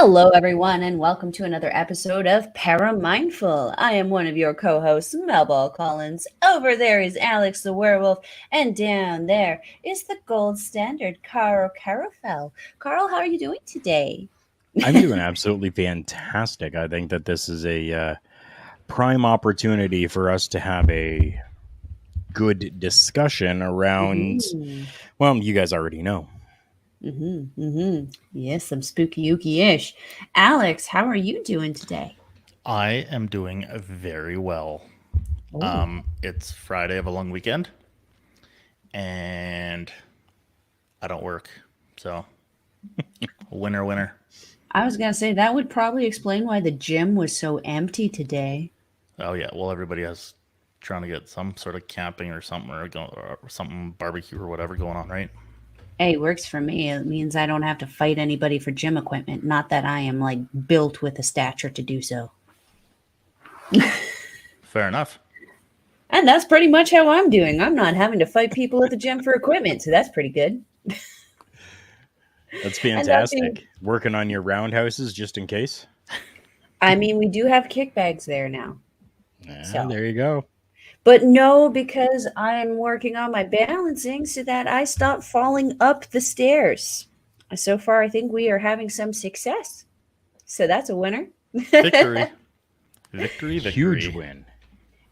Hello, everyone, and welcome to another episode of Paramindful. I am one of your co-hosts, Melball Collins. Over there is Alex the werewolf, and down there is the gold standard, Karl Karufel. Karl, how are you doing today? I'm doing absolutely fantastic. I think that this is a prime opportunity for us to have a good discussion around, Mm-hmm. well, you guys already know. Yes, some spooky-ooky-ish. Alex, how are you doing today? I am doing very well. Oh, It's Friday of a long weekend, and I don't work, so winner, winner. I was gonna say that would probably explain why the gym was so empty today. Oh yeah, well everybody has trying to get some sort of camping or something or something barbecue or whatever going on, right? Hey, works for me. It means I don't have to fight anybody for gym equipment. Not that I am like built with a stature to do so. Fair enough. And that's pretty much how I'm doing. I'm not having to fight people at the gym for equipment, so that's pretty good. That's And that fantastic. being, Working on your roundhouses just in case. I mean, we do have kick bags there now. Yeah, So, there you go. but no, because I'm working on my balancing so that I stop falling up the stairs. So far, I think we are having some success. So that's a winner. Victory, victory, Huge victory. win.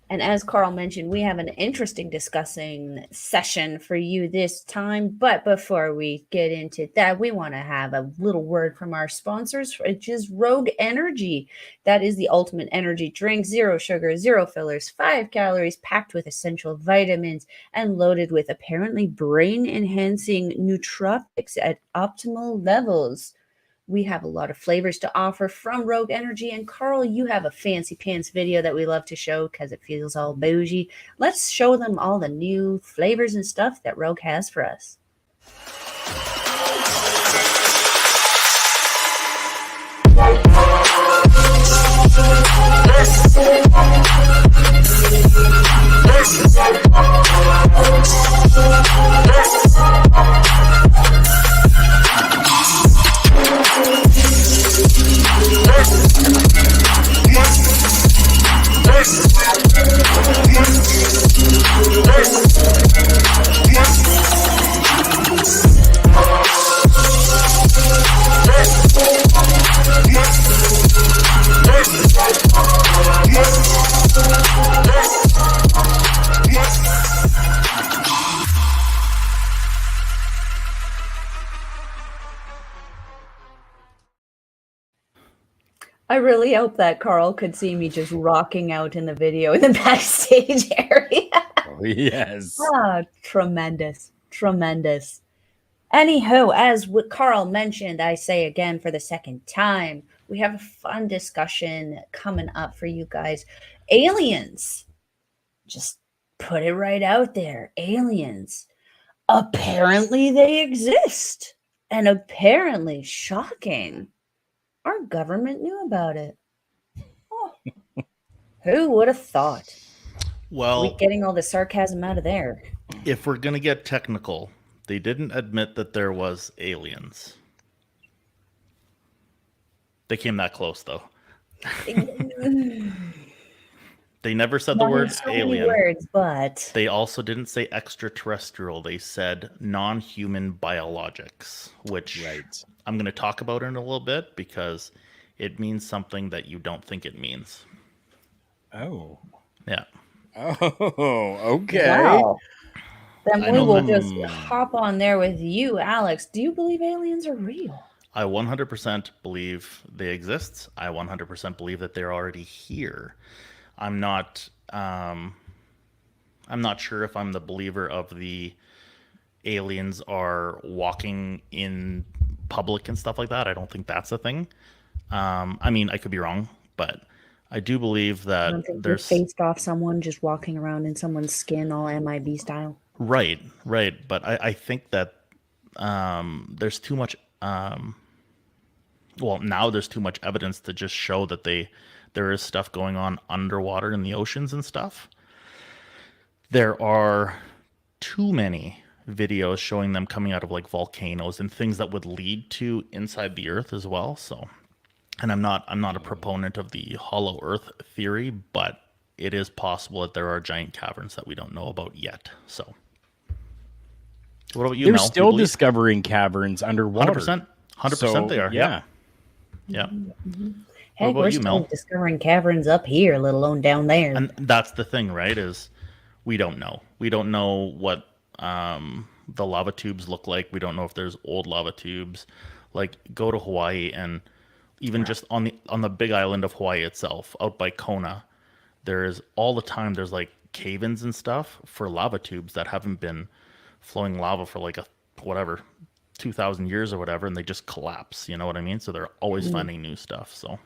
And as Karl mentioned, we have an interesting discussing session for you this time. But before we get into that, we want to have a little word from our sponsors, which is Rogue Energy. That is the ultimate energy drink, 0 sugar, 0 fillers, 5 calories, packed with essential vitamins, and loaded with apparently brain-enhancing nootropics at optimal levels. We have a lot of flavors to offer from Rogue Energy. And Karl, you have a fancy pants video that we love to show because it feels all bougie. Let's show them all the new flavors and stuff that Rogue has for us. I really hope that Karl could see me just rocking out in the video in the backstage area. Oh, yes. Ah, tremendous. Tremendous. Anywho, as what Karl mentioned, I say again for the second time, we have a fun discussion coming up for you guys. Aliens. Just put it right out there. Aliens. Apparently they exist. And apparently shocking. Our government knew about it. Oh, who would have thought? We Well, getting all the sarcasm out of there. if we're gonna get technical, they didn't admit that there was aliens. They came that close though. They never said the Not in word so many alien. words, but They also didn't say extraterrestrial. They said non-human biologics, which Right. I'm going to talk about in a little bit because it means something that you don't think it means. Oh. Yeah. Oh, okay. wow. Then I we know will that- just hop on there with you, Alex. Do you believe aliens are real? I 100% believe they exist. I 100% believe that they're already here. I'm not sure if I'm the believer of the aliens are walking in public and stuff like that. I don't think that's a thing. I mean, I could be wrong, but I do believe I that don't think they there's faced off someone just walking around in someone's skin all MIB style. right, but I think that there's too much. Well, now there's too much evidence to just show that there is stuff going on underwater in the oceans and stuff. There are too many videos showing them coming out of like volcanoes and things that would lead to inside the earth as well. So and I'm not a proponent of the hollow earth theory, but it is possible that there are giant caverns that we don't know about yet. So what about you, They're Mel? Do you still believe? discovering caverns underwater. 100% they are. Yeah. Yeah. Heck, about we're you, still Mel? discovering caverns up here, let alone down there. And that's the thing, right? Is we don't know. We don't know what the lava tubes look like. We don't know if there's old lava tubes. Like, go to Hawaii, and even just on the big island of Hawaii itself, out by Kona, there is all the time there's like cave-ins and stuff for lava tubes that haven't been flowing lava for like a whatever 2,000 years or whatever, and they just collapse. You know what I mean? So they're always finding new stuff. So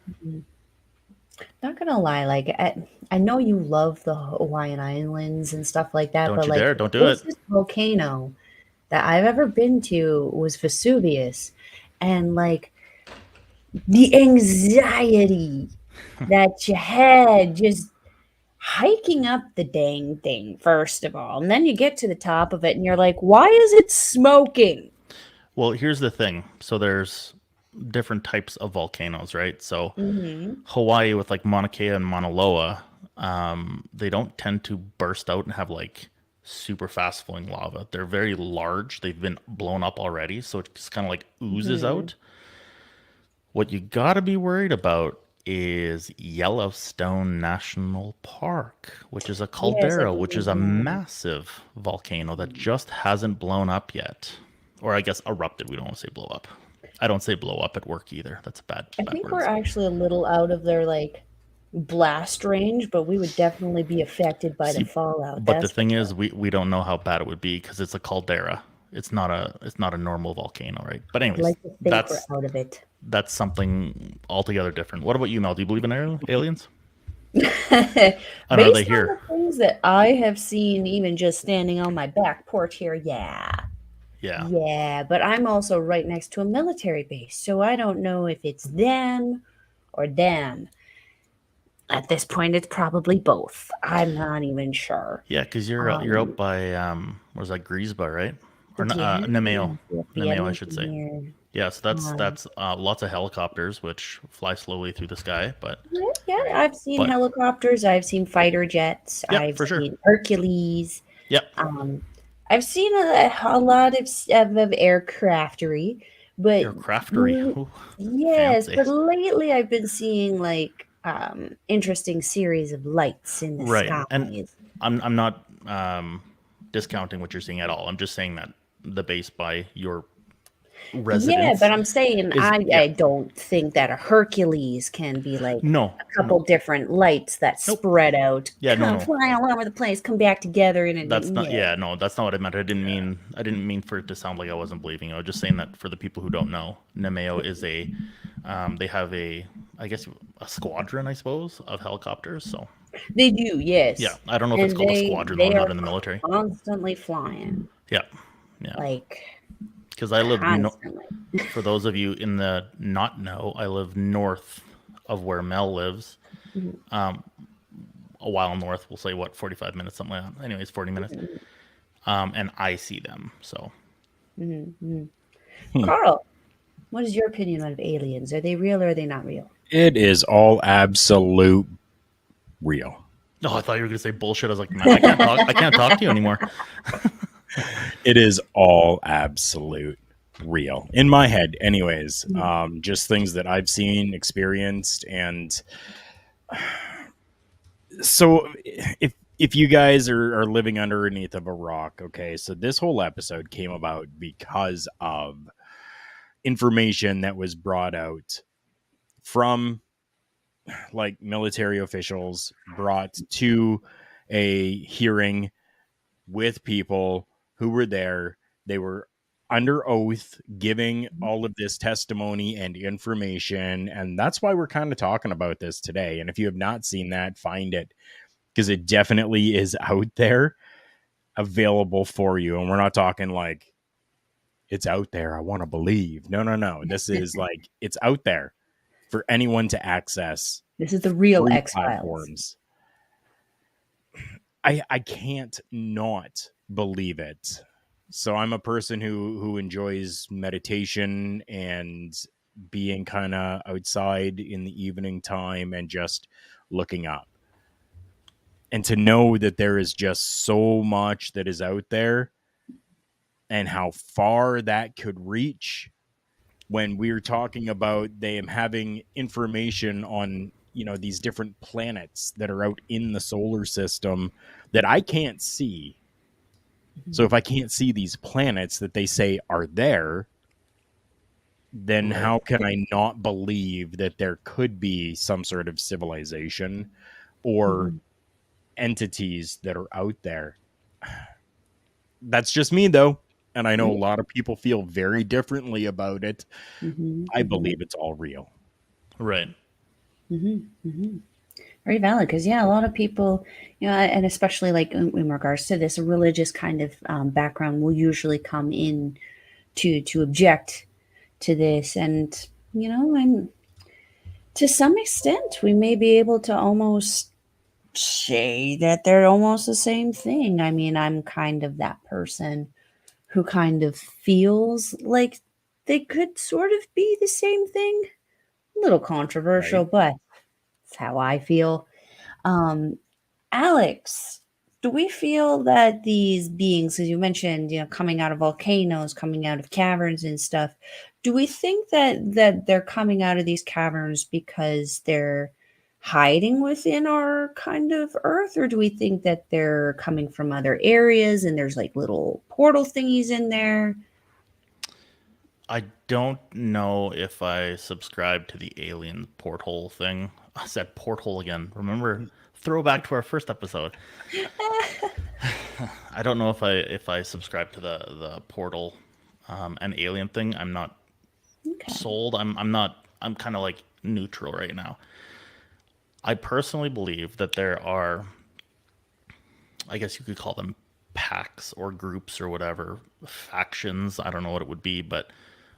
Not gonna lie, like I know you love the Hawaiian Islands and stuff like that, don't but you like dare! the Don't do it. closest volcano that I've ever been to was Vesuvius, and like the anxiety that you had just hiking up the dang thing, first of all, and then you get to the top of it, and you're like, why is it smoking? Well, here's the thing. So there's different types of volcanoes, right? So Mm-hmm. Hawaii with like Mauna Kea and Mauna Loa, they don't tend to burst out and have like super fast flowing lava. They're very large. They've been blown up already, so it just kind of like oozes Mm-hmm. out. What you gotta be worried about is Yellowstone National Park, which is a Yes, I caldera, which is believe a that. massive volcano that just hasn't blown up yet. Or I guess erupted. We don't want to say blow up. I don't say blow up at work either. That's I bad think we're words. actually a little out of their like blast range, but we would definitely be affected by the See, fallout. but the That's for thing is, sure. we don't know how bad it would be because it's a caldera. It's not a normal volcano, right? But I'd anyways, like to think we're that's out of it. that's something altogether different. What about you, Mel? Do you believe in aliens? And are they Based on here? the things that I have seen, even just standing on my back porch here, yeah. Yeah. Yeah, but I'm also right next to a military base, so I don't know if it's them or them. At this point, it's probably both. I'm not even sure. Yeah, because you're out Um, by what was that, Greensboro, right? Or yeah, Nemeo, yeah, I Nemeo, I should mentioned say. here. Yeah, so that's Um, that's lots of helicopters which fly slowly through the sky, but yeah, yeah, I've seen but helicopters, I've seen fighter jets, yeah, I've for sure. seen Hercules. Yep, Um, I've seen a lot of aircraftery, but aircraftery. Ooh, yes, fancy. but lately I've been seeing like interesting series of lights in the Right, and skies. I'm not discounting what you're seeing at all. I'm just saying that the base by your Yeah, but residence I'm saying is I don't think that a Hercules can be like no, a couple different lights that nope. spread out, Yeah, no, come no. fly all over the place, come back together in That's a not. yeah. Yeah, no, that's not what I meant. I didn't mean for it to sound like I wasn't believing. I was just saying that for the people who don't know, Nemeo is a. They have I guess, a squadron, I suppose, of helicopters. So They do, yeah, yes. I don't know if it's And called a squadron though. they I'm not are in the military. constantly flying. Yeah, yeah. Like Because I live constantly. for those of you in the not know, I live north of where Mel lives. Mhm, A while north, we'll say what, 45 minutes, something like that. Anyways, 40 minutes. mhm, And I see them. So mhm, mhm. Hmm. Carl, what is your opinion on aliens? Are they real or are they not real? It is all absolute real. no, I thought you were gonna say bullshit. I was like, man, I can't talk. I can't talk to you anymore. It is all absolute real in my head, anyways. Mhm. Just things that I've seen, experienced, and so if you guys are living underneath of a rock, okay, so this whole episode came about because of information that was brought out from like military officials, brought to a hearing with people who were there. They were under oath giving all of this testimony and information, and that's why we're kind of talking about this today. And if you have not seen that, find it, because it definitely is out there, available for you. And we're not talking like it's out there, I want to believe. No, no, no, this is like it's out there for anyone to access. This is the real Free X-Files. platforms. I can't not believe it. So I'm a person who enjoys meditation and being kind of outside in the evening time and just looking up. And to know that there is just so much that is out there and how far that could reach, when we were talking about them having information on, these different planets that are out in the solar system that I can't see. So if I can't see these planets that they say are there, then Right. how can I not believe that there could be some sort of civilization or entities that are out there? That's just me, though. And I know a lot of people feel very differently about it. I believe it's all real. Right. Very valid, because a lot of people, and especially like in regards to this, a religious kind of background will usually come in to object to this, and and to some extent, we may be able to almost say that they're almost the same thing. I mean, I'm kind of that person who kind of feels like they could sort of be the same thing. A little controversial, Right. but that's how I feel. Um, Alex, do we feel that these beings, as you mentioned, coming out of volcanoes, coming out of caverns and stuff, do we think that they're coming out of these caverns because they're hiding within our kind of Earth, or do we think that they're coming from other areas and there's like little portal thingies in there? I don't know if I subscribe to the alien porthole thing. I said porthole again. Remember, throwback to our first episode. I don't know if I subscribe to the portal and alien thing. I'm not Okay. sold. I'm kind of like neutral right now. I personally believe that there are, I guess you could call them packs or groups or whatever, factions. I don't know what it would be, but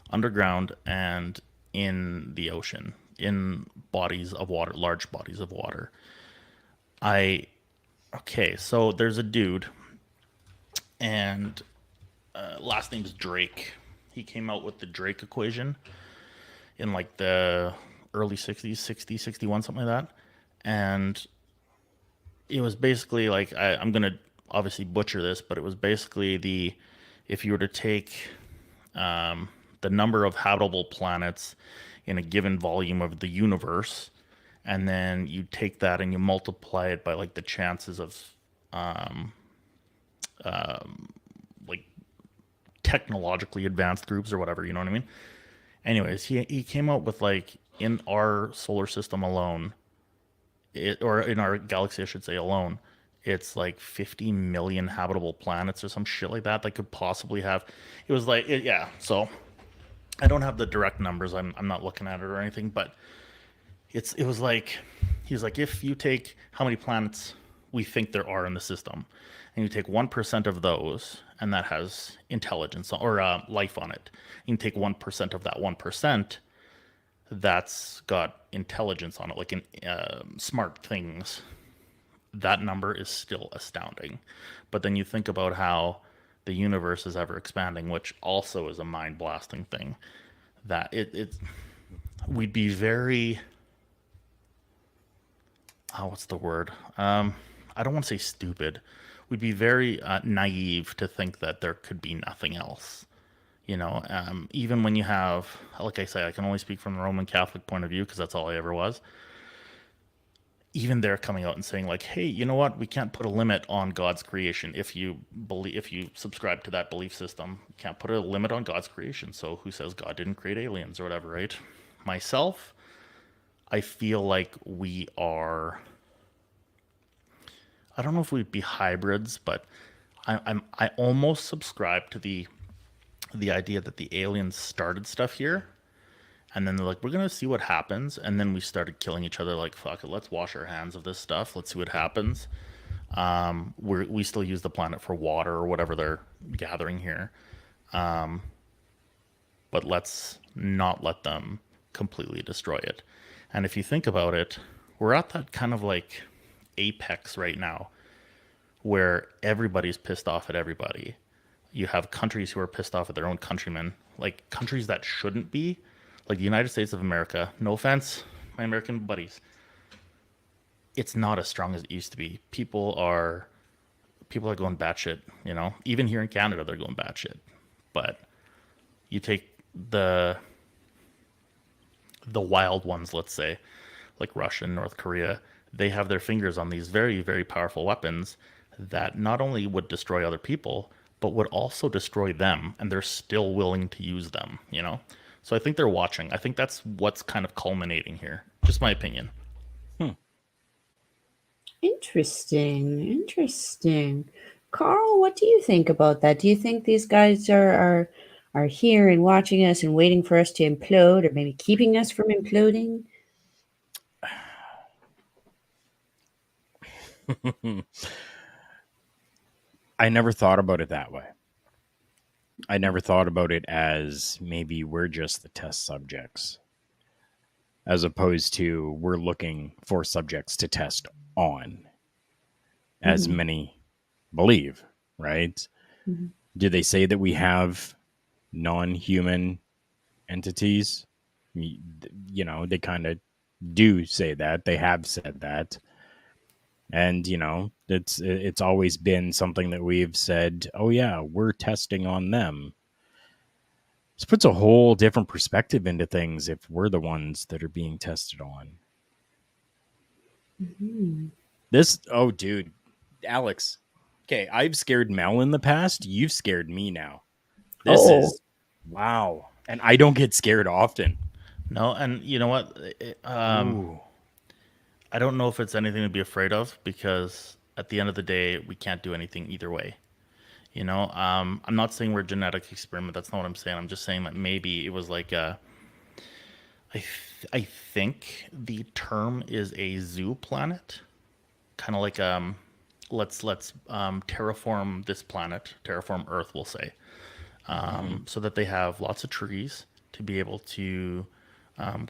underground and in the ocean, in bodies of water, large bodies of water. Okay, so there's a dude, and last name's Drake. He came out with the Drake equation in like the early 60s, 60, 61, something like that. And it was basically like, I'm going to obviously butcher this, but it was basically if you were to take the number of habitable planets in a given volume of the universe, and then you take that and you multiply it by like the chances of like technologically advanced groups or whatever, you know what I mean? Anyways, he came out with like in our solar system alone, or in our galaxy, I should say, alone, it's like 50 million habitable planets or some shit like that could possibly have. It was like, yeah. So I don't have the direct numbers. I'm not looking at it or anything, but it was like, he was like, if you take how many planets we think there are in the system, and you take 1% of those, and that has intelligence or life on it, you can take 1% of that 1%, that's got intelligence on it, like in smart things. That number is still astounding. But then you think about how the universe is ever expanding, which also is a mind blasting thing. That we'd be very, what's the word? I don't want to say stupid. We'd be very naive to think that there could be nothing else. Even when you have, like I say, I can only speak from the Roman Catholic point of view because that's all I ever was. Even they're coming out and saying like, hey, you know what? We can't put a limit on God's creation. If you subscribe to that belief system, you can't put a limit on God's creation. So who says God didn't create aliens or whatever, right? Myself, I feel like we are, I don't know if we'd be hybrids, but I almost subscribe to the idea that the aliens started stuff here, and then they're like, we're gonna see what happens, and then we started killing each other. Like, fuck it, let's wash our hands of this stuff. Let's see what happens. We still use the planet for water or whatever they're gathering here, but let's not let them completely destroy it. And if you think about it, we're at that kind of like apex right now where everybody's pissed off at everybody. You have countries who are pissed off at their own countrymen, like countries that shouldn't be, Like the United States of America, no offense, my American buddies, it's not as strong as it used to be. People are going batshit, you know. Even here in Canada, they're going batshit. But you take the wild ones, let's say, like Russia and North Korea, they have their fingers on these very, very powerful weapons that not only would destroy other people, but would also destroy them, and they're still willing to use them, you know? So I think they're watching. I think that's what's kind of culminating here. Just my opinion. Interesting. Carl, what do you think about that? Do you think these guys are here and watching us and waiting for us to implode, or maybe keeping us from imploding? I never thought about it that way. I never thought about it as maybe we're just the test subjects, as opposed to we're looking for subjects to test on, as many believe, right? Mhm. Do they say that we have non-human entities? You know, they kind of do say that. They have said that. And, you know, it's always been something that we've said, oh, yeah, we're testing on them. This puts a whole different perspective into things if we're the ones that are being tested on. Oh, dude, Alex. Okay, I've scared Mel in the past. You've scared me now. This is, wow. And I don't get scared often. No, and you know what? Ooh. I don't know if it's anything to be afraid of, because at the end of the day, we can't do anything either way. You know, I'm not saying we're a genetic experiment. That's not what I'm saying. I'm just saying that maybe it was like I think the term is a zoo planet, kind of like let's terraform this planet, terraform Earth, we'll say, so that they have lots of trees to be able to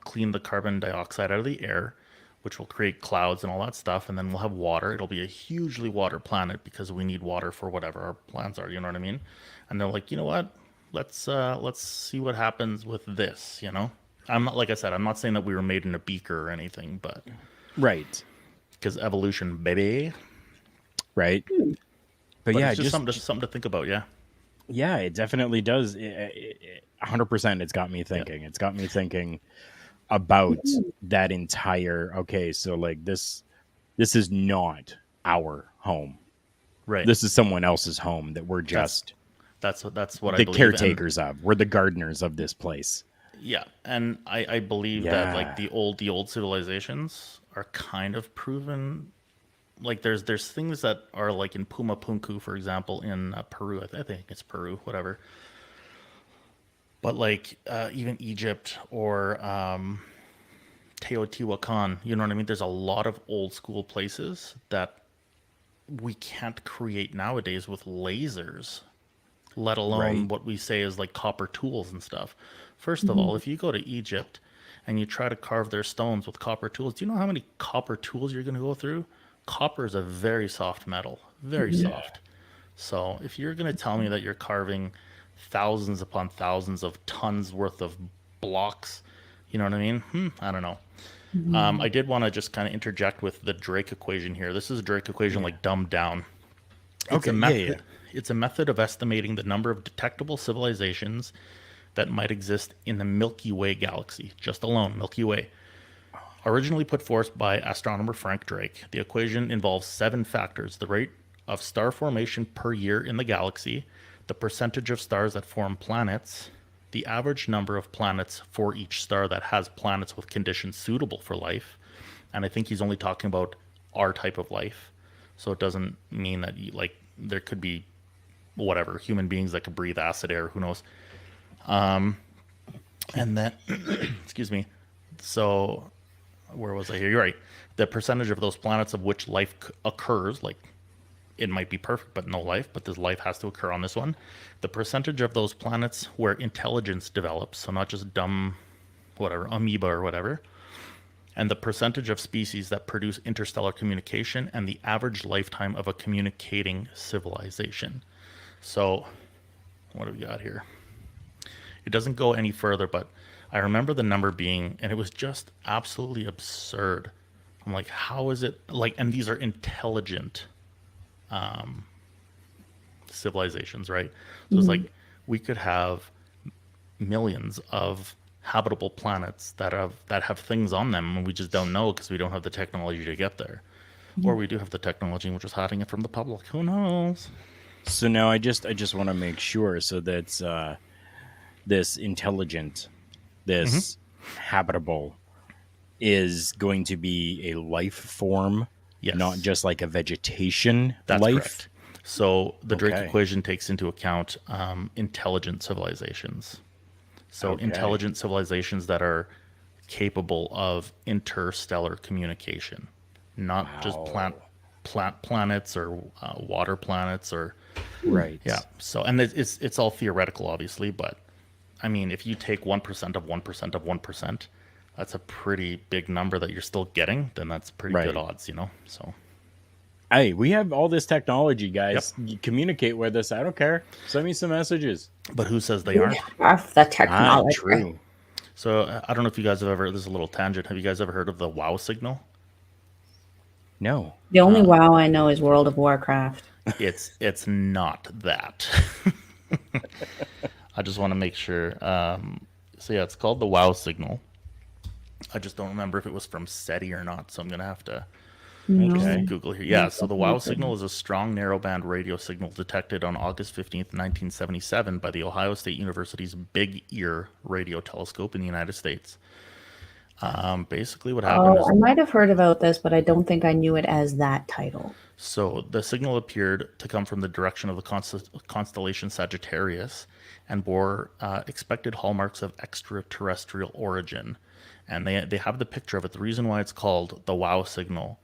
clean the carbon dioxide out of the air, which will create clouds and all that stuff, and then we'll have water. It'll be a hugely water planet because we need water for whatever our plans are. You know what I mean? And they're like, you know what? Let's see what happens with this. You know, I'm not, like I said, I'm not saying that we were made in a beaker or anything, but Right. because evolution, baby. Right. But yeah, it's just something to think about. Yeah. Yeah, it definitely does. 100%. It's got me thinking. Yeah. It's got me thinking about that entire, okay, so like this is not our home, Right? This is someone else's home that we're just that's what the I believe. caretakers of. We're the gardeners of this place. Yeah, and I believe that like the old civilizations are kind of proven. Like there's things that are like in Puma Punku, for example, in Peru. I think it's Peru, whatever. But like even Egypt or Teotihuacan, you know what I mean? There's a lot of old school places that we can't create nowadays with lasers, let alone what we say is like copper tools and stuff. First of all, if you go to Egypt and you try to carve their stones with copper tools, do you know how many copper tools you're going to go through? Copper is a very soft metal, very soft. So if you're going to tell me that you're carving thousands upon thousands of tons worth of blocks, you know what I mean? I don't know. I did want to just kind of interject with the Drake equation here. This is a Drake equation like dumbed down. It's a method. It's a method of estimating the number of detectable civilizations that might exist in the Milky Way galaxy, just alone, Milky Way. Originally put forth by astronomer Frank Drake, the equation involves 7 factors: the rate of star formation per year in the galaxy, the percentage of stars that form planets, the average number of planets for each star that has planets with conditions suitable for life. And I think he's only talking about our type of life. So it doesn't mean that there could be whatever, human beings that could breathe acid air, who knows. And then, excuse me. So where was I here? You're right. The percentage of those planets of which life occurs, like it might be perfect, but no life, but this life has to occur on this one. The percentage of those planets where intelligence develops, so not just dumb, whatever, amoeba or whatever, and the percentage of species that produce interstellar communication, and the average lifetime of a communicating civilization. So what do we got here? It doesn't go any further, but I remember the number being, and it was just absolutely absurd. I'm like, how is it like? And these are intelligent civilizations, right? So it's Mhm. like we could have millions of habitable planets that have things on them, and we just don't know because we don't have the technology to get there, or we do have the technology and we're just hiding it from the public. Who knows? So now I just want to make sure so that this intelligent, this habitable is going to be a life form, not Yes, just like a vegetation that's life. correct. So the Drake Okay. equation takes into account intelligent civilizations. So Okay. intelligent civilizations that are capable of interstellar communication, not just Wow. planets or water planets or yeah. Right. So and it's all theoretical, obviously, but I mean, if you take 1% of 1% of 1%, that's a pretty big number that you're still getting. Then that's pretty good Right. odds, you know. So Hey, we have all this technology, yep. guys. You communicate with us. I don't care. Send me some messages. But who says they We aren't? have the Ah, technology. true. So I don't know if you guys have ever. This is a little tangent. Have you guys ever heard of the WoW signal? No. The only WoW I know is World of Warcraft. It's not that. I just want to make sure. So yeah, it's called the WoW signal. I just don't remember if it was from SETI or not, so I'm gonna have to Okay. No. Google here. No, Yeah, so the WoW definitely. signal is a strong narrowband radio signal detected on August 15th, 1977 by the Ohio State University's Big Ear radio telescope in the United States. Basically what happened Oh, is I might have heard about this, but I don't think I knew it as that title. so the signal appeared to come from the direction of the constellation Sagittarius and bore expected hallmarks of extraterrestrial origin. And they have the picture of it. The reason why it's called the WoW signal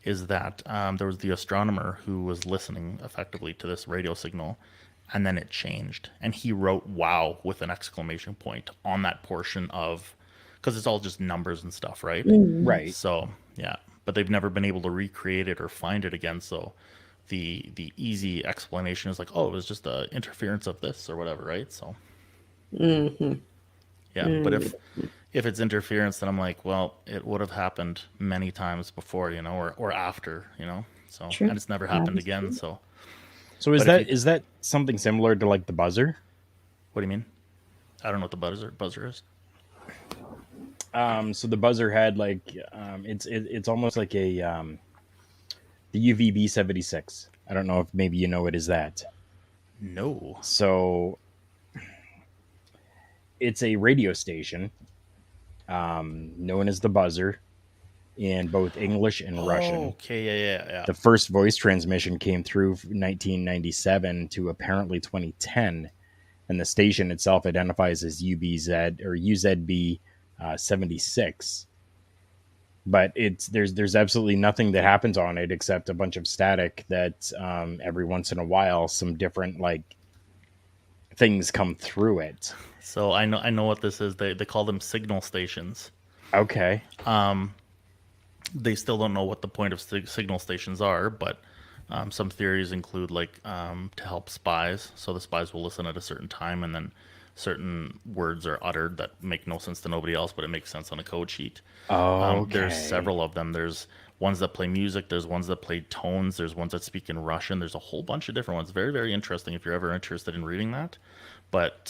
is that there was the astronomer who was listening effectively to this radio signal, and then it changed. And he wrote "wow" with an exclamation point on that portion of, because it's all just numbers and stuff, right? Mm. Right. So yeah, but they've never been able to recreate it or find it again. So the easy explanation is like, oh, it was just the interference of this or whatever, right? So Mm-hmm. yeah, but Mm. if it's interference, then I'm like, well, it would have happened many times before, you know, or after, you know. So True. and it's never That happened is again. true. So, So is but if you, that something similar to like the buzzer? what do you mean? I don't know what the buzzer is. So the buzzer had like it's almost like a the UVB-76. I don't know if maybe you know it as that. No. So it's a radio station known as the buzzer in both English and Oh, Russian. okay, yeah. The first voice transmission came through 1997 to apparently 2010, and the station itself identifies as UBZ or UZB 76. But there's absolutely nothing that happens on it except a bunch of static that every once in a while some different like things come through it. So I know what this is. They call them signal stations. Okay. They still don't know what the point of signal stations are, but some theories include like to help spies. So the spies will listen at a certain time, and then certain words are uttered that make no sense to nobody else, but it makes sense on a code sheet. There's Okay. several of them. There's ones that play music. There's ones that play tones. There's ones that speak in Russian. There's a whole bunch of different ones. Very, very interesting if you're ever interested in reading that. But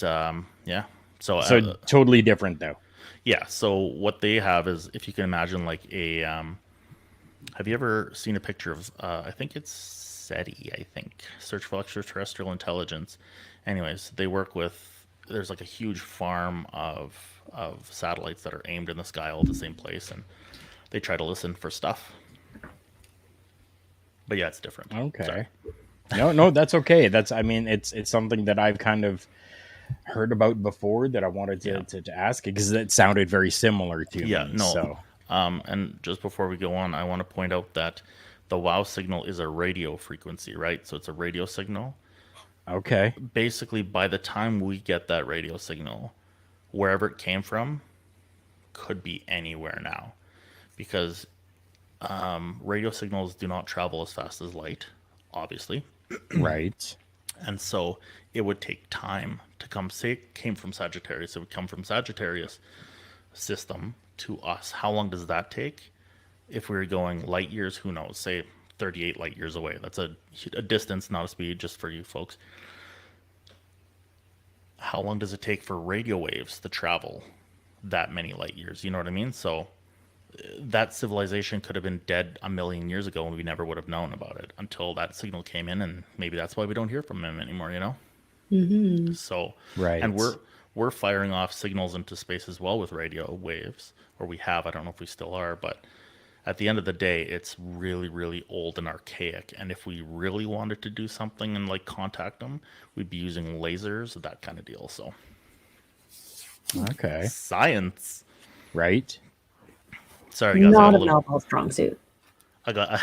yeah, so So totally different though. yeah. So what they have is, if you can imagine, like a. Have you ever seen a picture of? I think it's SETI. I think Search for Extraterrestrial Intelligence. Anyways, they work with. There's like a huge farm of satellites that are aimed in the sky all at the same place, and they try to listen for stuff. But yeah, it's different. Sorry. Okay. No, that's okay. That's I mean, it's something that I've kind of heard about before that I wanted Yeah. to ask because it sounded very similar to Yeah. me. No. So And just before we go on, I want to point out that the WoW signal is a radio frequency, right? So it's a radio signal. okay. Basically, by the time we get that radio signal, wherever it came from could be anywhere now, because radio signals do not travel as fast as light, obviously. Right. And so it would take time to come, say it came from Sagittarius, it would come from Sagittarius system to us. How long does that take? If we were going light years, who knows? Say 38 light years away. That's a distance, not a speed, just for you folks. How long does it take for radio waves to travel that many light years? You know what I mean? So that civilization could have been dead a million years ago and we never would have known about it until that signal came in, and maybe that's why we don't hear from them anymore, you know? Mm-hmm. So, Right. and we're firing off signals into space as well with radio waves, or we have. I don't know if we still are, but at the end of the day, it's really, really old and archaic. And if we really wanted to do something and like contact them, we'd be using lasers, that kind of deal. So, Okay. science. Right. Sorry, guys. Not a Melball strong suit. I got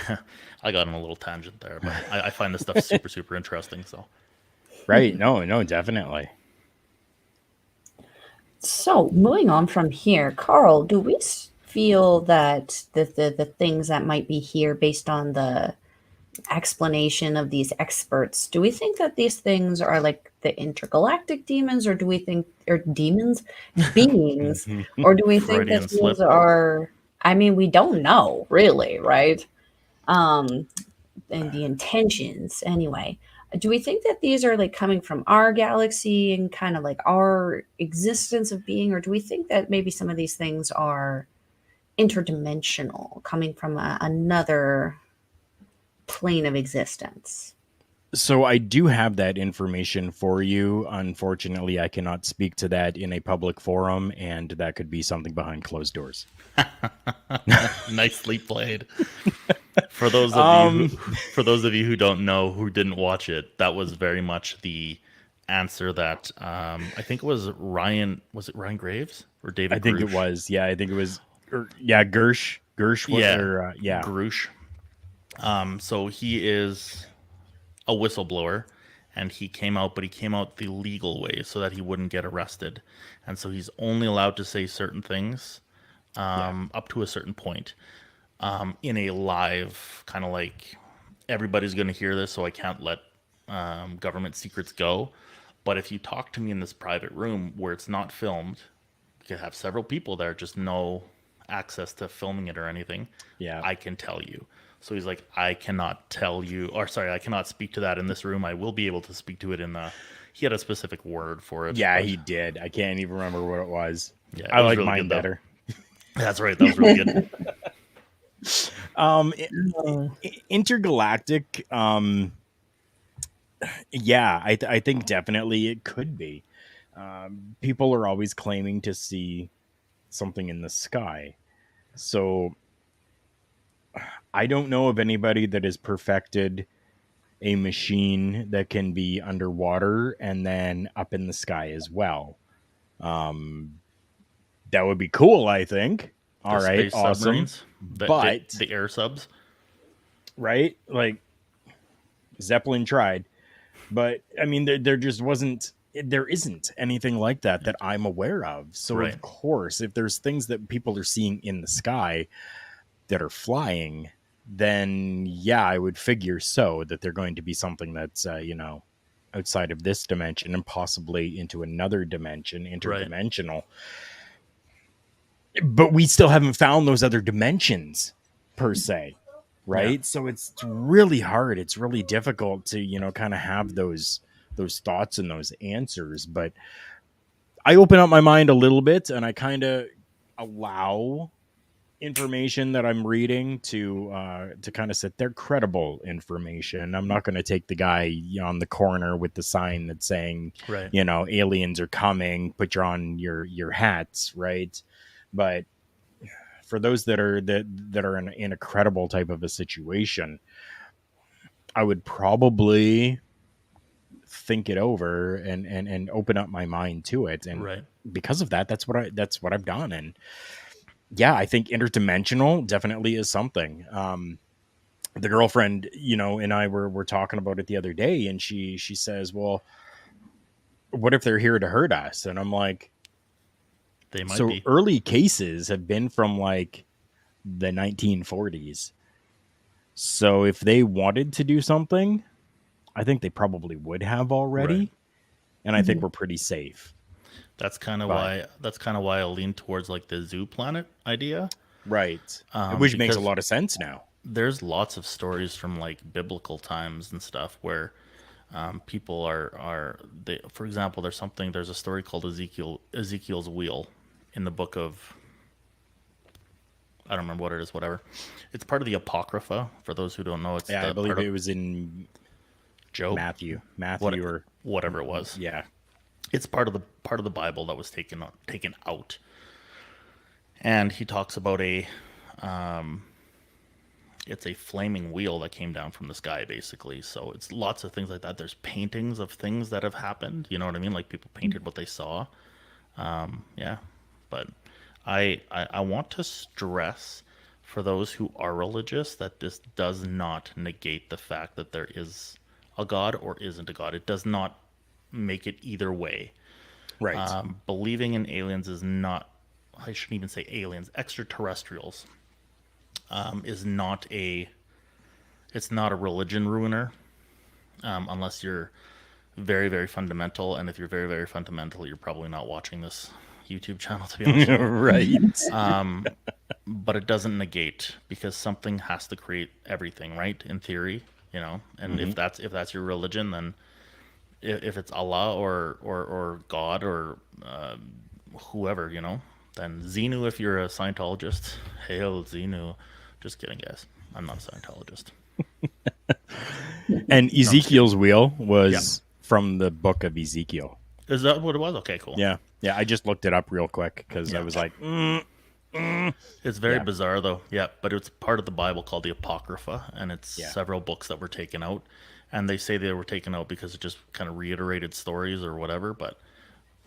on a little tangent there, but I find this stuff super, super interesting. So, Right. No, definitely. So moving on from here, Karl, do we feel that the things that might be here based on the explanation of these experts, do we think that these things are like the intergalactic demons, or do we think, or demons, beings, or do we think Freudian that slip. these are, I mean, we don't know really, right? And the intentions anyway. Do we think that these are like coming from our galaxy and kind of like our existence of being, or do we think that maybe some of these things are interdimensional, coming from another plane of existence? So I do have that information for you. Unfortunately, I cannot speak to that in a public forum, and that could be something behind closed doors. Nicely played. For those of you who don't know, who didn't watch it, that was very much the answer that I think it was Ryan. Was it Ryan Graves or David? I think it was. Yeah, I think it was. Gersh. Gersh. Yeah, Grush. So he is a whistleblower, and he came out, but he came out the legal way so that he wouldn't get arrested, and so he's only allowed to say certain things up to a certain point. In a live kind of like everybody's going to hear this, so I can't let government secrets go. But if you talk to me in this private room where it's not filmed, you can have several people there, just no access to filming it or anything. Yeah. I can tell you. So he's like, I cannot tell you, or sorry, I cannot speak to that in this room. I will be able to speak to it in the. He had a specific word for it. Yeah, he did. I can't even remember what it was. Yeah, I like really mine better. That's right. That was really good. Intergalactic. Yeah, I think definitely it could be. People are always claiming to see something in the sky. So I don't know of anybody that has perfected a machine that can be underwater and then up in the sky as well. That would be cool, I think. All right, awesome. Submarines, But the air subs, right? Like Zeppelin tried, but I mean, there just wasn't. There isn't anything like that I'm aware of. So right. Of course, if there's things that people are seeing in the sky that are flying, then yeah, I would figure so that they're going to be something that's outside of this dimension and possibly into another dimension, interdimensional. Right. But we still haven't found those other dimensions per se, right? Yeah. So it's really hard. It's really difficult to, kind of have those thoughts and those answers. But I open up my mind a little bit and I kind of allow information that I'm reading to kind of sit there, credible information. I'm not going to take the guy on the corner with the sign that's saying, right, aliens are coming, put on your hats, right? But for those that are in a credible type of a situation, I would probably think it over and open up my mind to it. And right. Because of that, that's what I've done. And yeah, I think interdimensional definitely is something. The girlfriend, and I were talking about it the other day, and she says, well, what if they're here to hurt us? And I'm like, they might be. Early cases have been from like the 1940s. So if they wanted to do something, I think they probably would have already. and I think we're pretty safe. That's kind of But- why I lean towards like the zoo planet idea. Right. Which makes a because lot of sense now. there's lots of stories from like biblical times and stuff where people for example, there's a story called Ezekiel's wheel in the book of, I don't remember what it is, whatever. It's part of the Apocrypha. For those who don't know, it's Yeah, I believe it was in Job, Matthew or whatever it was. yeah. It's part of the Bible that was taken out. And he talks about it's a flaming wheel that came down from the sky, basically. So it's lots of things like that. There's paintings of things that have happened. You know what I mean? Like people painted what they saw. Yeah, but I want to stress for those who are religious that this does not negate the fact that there is a God or isn't a God. It does not make it either way. Right. Believing in aliens is not, I shouldn't even say aliens, extraterrestrials is not it's not a religion ruiner unless you're very, very fundamental. And if you're very, very fundamental, you're probably not watching this YouTube channel, to be honest with you. Right. But it doesn't negate, because something has to create everything, right? In theory, you know. And if that's your religion, then if it's Allah or God or whoever, you know, then Xenu, if you're a Scientologist, hail Xenu. Just kidding, guys. I'm not a Scientologist. And Ezekiel's wheel was from the book of Ezekiel. Is that what it was? Okay, cool. Yeah. Yeah, I just looked it up real quick because I was like, It's very bizarre, though. Yeah, but it's part of the Bible called the Apocrypha, and it's several books that were taken out. And they say they were taken out because it just kind of reiterated stories or whatever, but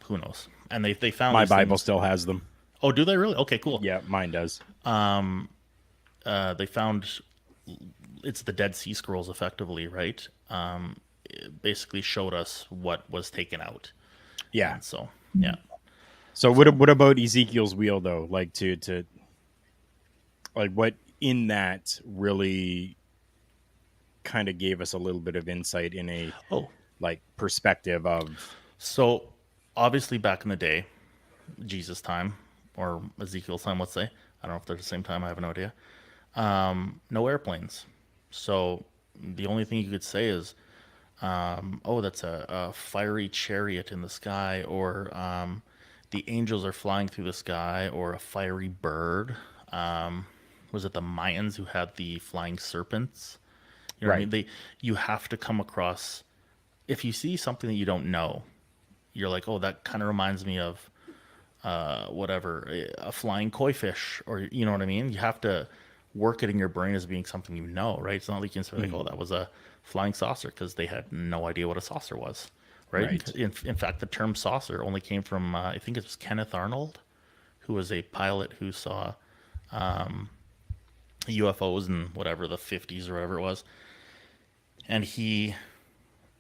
who knows? And they found my these Bible things. still has them. Oh, do they really? Okay, cool. Yeah, mine does. They found it's the Dead Sea Scrolls, effectively, right? It basically showed us what was taken out. Yeah. And so, yeah. So what about Ezekiel's wheel though? Like to like what in that really kind of gave us a little bit of insight in a like perspective of. So obviously back in the day, Jesus time or Ezekiel's time, let's say, I don't know if they're the same time, I have no idea. No airplanes. So the only thing you could say is, that's a fiery chariot in the sky, or the angels are flying through the sky, or a fiery bird. Was it the Mayans who had the flying serpents? You know what I mean? You have to come across, if you see something that you don't know, you're like, oh, that kind of reminds me of a flying koi fish, or you know what I mean? You have to work it in your brain as being something you know, right? It's not like you can say, like, oh, that was a flying saucer, because they had no idea what a saucer was, right? In fact, the term saucer only came from, I think it was Kenneth Arnold, who was a pilot who saw UFOs in whatever, the 50s or whatever it was. And he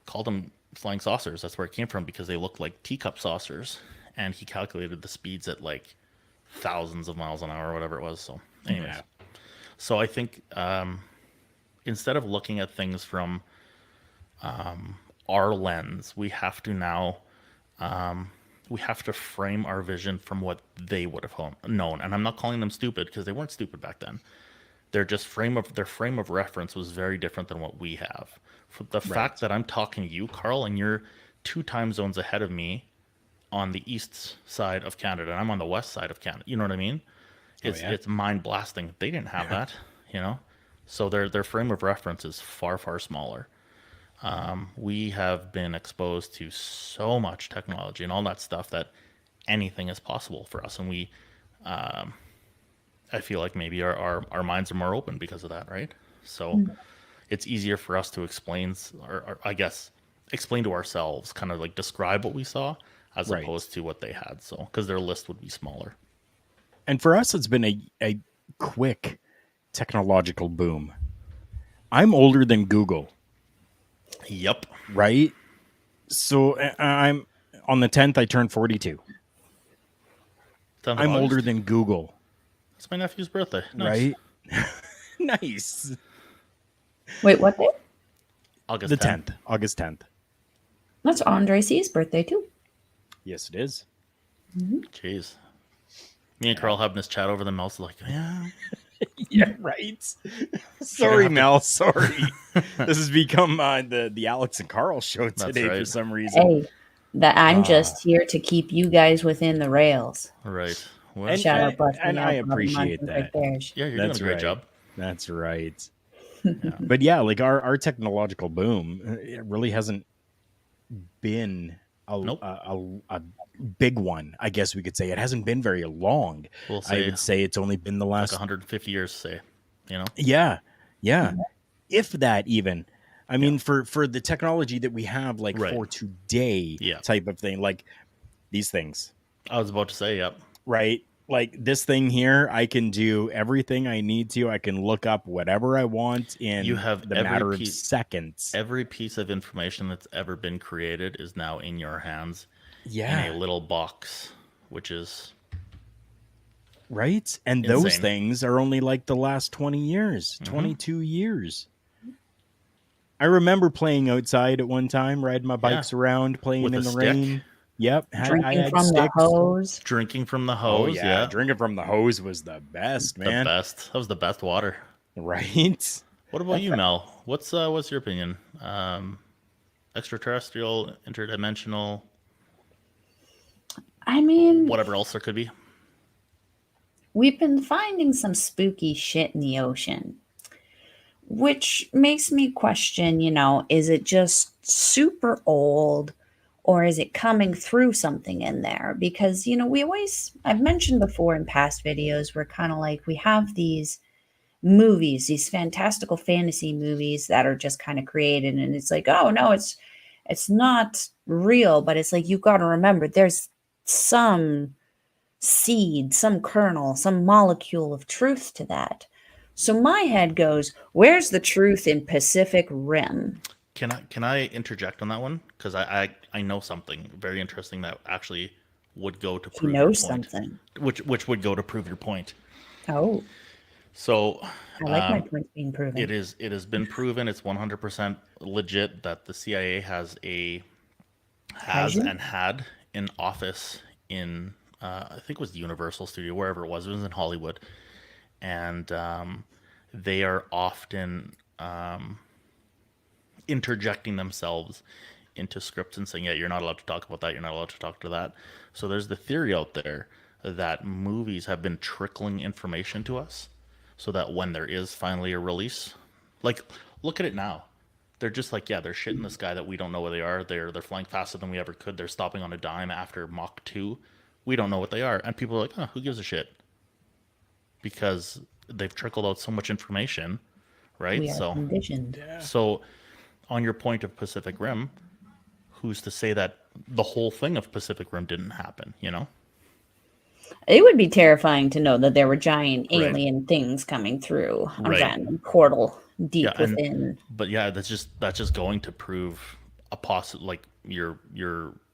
called them flying saucers. That's where it came from, because they looked like teacup saucers. And he calculated the speeds at like thousands of miles an hour or whatever it was. So anyways, so I think instead of looking at things from our lens, we have to now frame our vision from what they would have known. And I'm not calling them stupid, because they weren't stupid back then. Their frame of reference was very different than what we have. For the fact that I'm talking to you, Karl, and you're 2 time zones ahead of me on the east side of Canada, and I'm on the west side of Canada. You know what I mean? It's mind blasting. They didn't have that, you know? So their frame of reference is far, far smaller. We have been exposed to so much technology and all that stuff that anything is possible for us. And we, I feel like maybe our minds are more open because of that, right? So it's easier for us to explain, or I guess, explain to ourselves, kind of like describe what we saw, as opposed to what they had. So, because their list would be smaller. And for us, it's been a quick technological boom. I'm older than Google. Yep. Right? So I'm on the 10th, I turned 42. I'm older than Google. It's my nephew's birthday. Nice. Right? Nice. Wait, what day? August 10th. August 10th. That's Andre C's birthday too. Yes, it is. Jeez. Me and Karl having this chat over the mouse, like, yeah. Yeah, right. Sorry, have to- Mel. Sorry. This has become the Alex and Karl show today for right. some reason. Hey, that I'm just here to keep you guys within the rails. Right. Well, And- Shout out, Bucky. and I appreciate that. yeah, you're That's doing a great right. job. That's right. Yeah. But yeah, like our technological boom, it really hasn't been Nope. a big one. I guess we could say it hasn't been very long. We'll I say would say it's only been the like last 150 years, say, you know? Yeah. If that even. I mean, for the technology that we have, like Right. for today Yeah. type of thing, like these things, I was about to say, yep. right? Like this thing here, I can do everything I need to. I can look up whatever I want in You have the every matter of piece- seconds. Every piece of information that's ever been created is now in your hands Yeah. in a little box, which is Right? And those Insane. things are only like the last 20 years, Mhm. 22 years. I remember playing outside at one time, riding my bikes around, playing With in a the stick. rain. Yep. I Drinking had from the sticks. hose. drinking from the Oh, hose. yeah. Drinking from the hose was the best, The man. best. That was the best water. Right? What about you, Mel? What's your opinion? Extraterrestrial, interdimensional, I mean, whatever else there could be? we've been finding some spooky shit in the ocean, which makes me question, is it just super old or is it coming through something in there? Because, I've mentioned before in past videos, we're kind of like, we have these movies, these fantastical fantasy movies that are just kind of created. And it's like, oh, no, it's not real. But it's like, you got to remember, there's some seed, some kernel, some molecule of truth to that. So my head goes, where's the truth in Pacific Rim? Can I interject on that one? Because I know something very interesting that actually would go to He prove your knows point. something. Which would go to prove your point. Oh, So I like my point being proven. it has been proven, it's 100% legit that the CIA has Treasure? and had an office in I think it was the Universal Studio, wherever it was in Hollywood, and they are often interjecting themselves into scripts and saying, yeah, you're not allowed to talk about that, you're not allowed to talk to that. So there's the theory out there that movies have been trickling information to us so that when there is finally a release, like, look at it now. They're just like, yeah, they're shit in the sky that we don't know where they are. They're flying faster than we ever could. They're stopping on a dime after Mach 2. We don't know what they are. And people are like, oh, who gives a shit? Because they've trickled out so much information, right? We are conditioned. So on your point of Pacific Rim, who's to say that the whole thing of Pacific Rim didn't happen, you know? It would be terrifying to know that there were giant Right. alien things coming through a Right. random portal deep Yeah, and- within. But yeah, that's just going to prove like your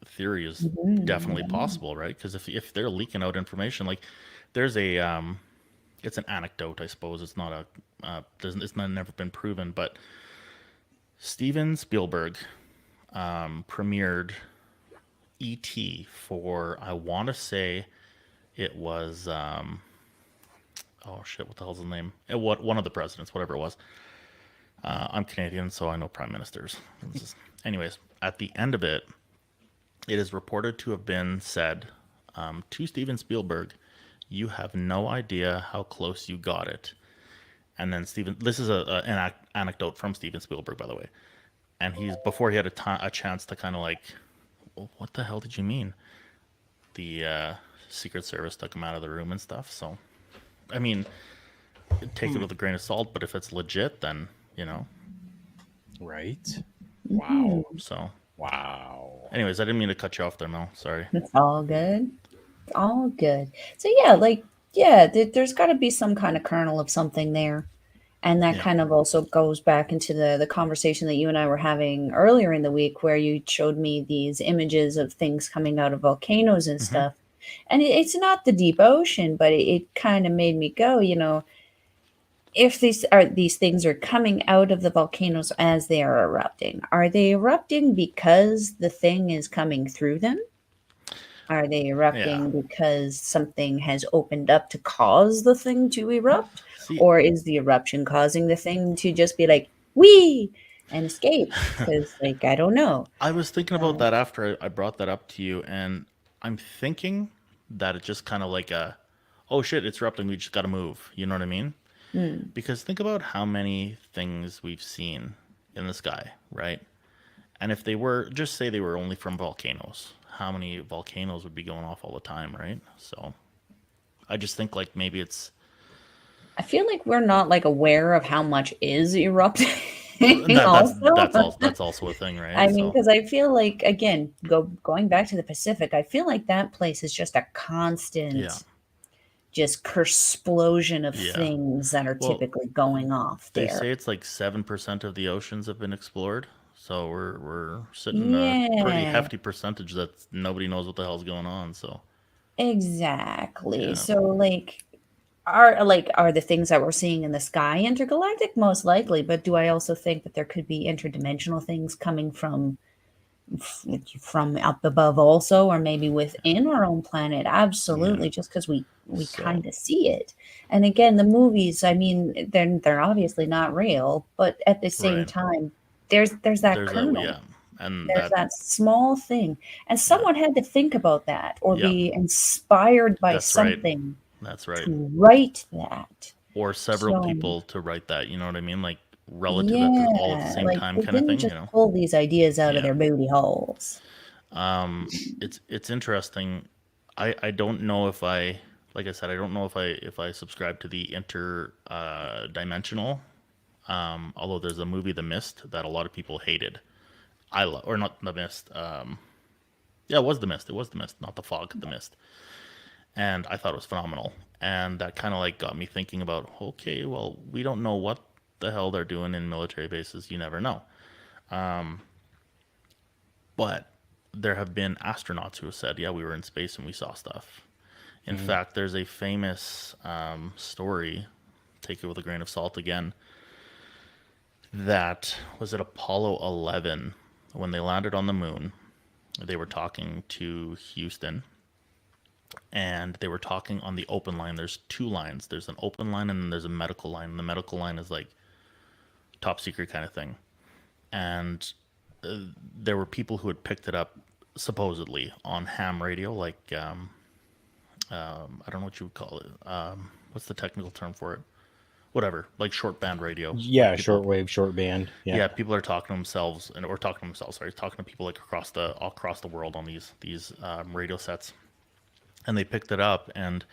theory is definitely possible, right? Because if they're leaking out information, like there's it's an anecdote, I suppose. It's not it's never been proven, but Steven Spielberg premiered E.T. for, I want to say it was oh shit, what the hell's his name? One of the presidents, whatever it was. I'm Canadian, so I know prime ministers. Anyways, at the end of it, it is reported to have been said to Steven Spielberg, "You have no idea how close you got it." And then this is an anecdote from Steven Spielberg, by the way. And before he had a chance to kind of like, well, what the hell did you mean? The Secret Service took him out of the room and stuff. So, I mean, take it with a grain of salt, but if it's legit, then, you know. Right? Wow. So, Wow. anyways, I didn't mean to cut you off there, Mel. Sorry. It's all good. It's all good. So there's got to be some kind of kernel of something there. And that kind of also goes back into the conversation that you and I were having earlier in the week, where you showed me these images of things coming out of volcanoes and stuff. And it's not the deep ocean, but it kind of made me go, if these things are coming out of the volcanoes as they are erupting, are they erupting because the thing is coming through them? Are they Yeah. erupting because something has opened up to cause the thing to erupt? See, Or is the eruption causing the thing to just be like, wee, and escape? Because, like, I don't know. I was thinking about Uh, that after I brought that up to you, and I'm thinking that it's just kind of like a, oh shit, it's erupting. We just got to move. You know what I mean? hmm. Because think about how many things we've seen in the sky, right? And if they were, just say they were only from volcanoes, how many volcanoes would be going off all the time, right? So I just think like maybe it's I feel like we're not like aware of how much is erupting that also. that's also a thing, I right? mean, So because I feel like again, going back to the Pacific, I feel like that place is just a yeah, constant just explosion of yeah. things that are Well, typically going off they there. say it's like 7% of the oceans have been explored. So we're sitting a pretty Yeah, hefty percentage that nobody knows what the hell's going on. So exactly. yeah, So are the things that we're seeing in the sky intergalactic? Most likely, but do I also think that there could be interdimensional things coming from up above also, or maybe within our own planet? yeah. Absolutely, just because we So kind of see it. And again, the movies, I mean, they're obviously not real, but at the same right, time, there's that there's that. kernel, Yeah, and there's that. that small thing, and Yeah, someone had to think about that or yeah. be inspired by That's right. something That's right. to write that. Or several So people to write that. You know what I mean? Like relative all at the yeah, same like time, they kind of didn't thing. just pull these ideas out of Yeah. their booty holes. It's interesting. I don't know if I, like I said, I don't know if I subscribe to the dimensional. Although there's a movie, The Mist, that a lot of people hated. Or not The Mist. Yeah, it was The Mist. It was The Mist, not The Fog. The Mist. And I thought it was phenomenal. And that kind of like got me thinking about, okay, well, we don't know what the hell they're doing in military bases. You never know. But there have been astronauts who have said, yeah, we were in space and we saw stuff. In Mm. fact, there's a famous story, take it with a grain of salt again, that was at Apollo 11 when they landed on the moon. They were talking to Houston, and they were talking on the open line. There's two lines. There's an open line and then there's a medical line. And the medical line is like top secret kind of thing. And there were people who had picked it up supposedly on ham radio, like I don't know what you would call it. What's the technical term for it? Whatever, like short band radio. Like Yeah, people, shortwave, short band. Yeah. yeah, people are talking to themselves or talking to themselves. Sorry, talking to people like across the world on these radio sets, and they picked it up and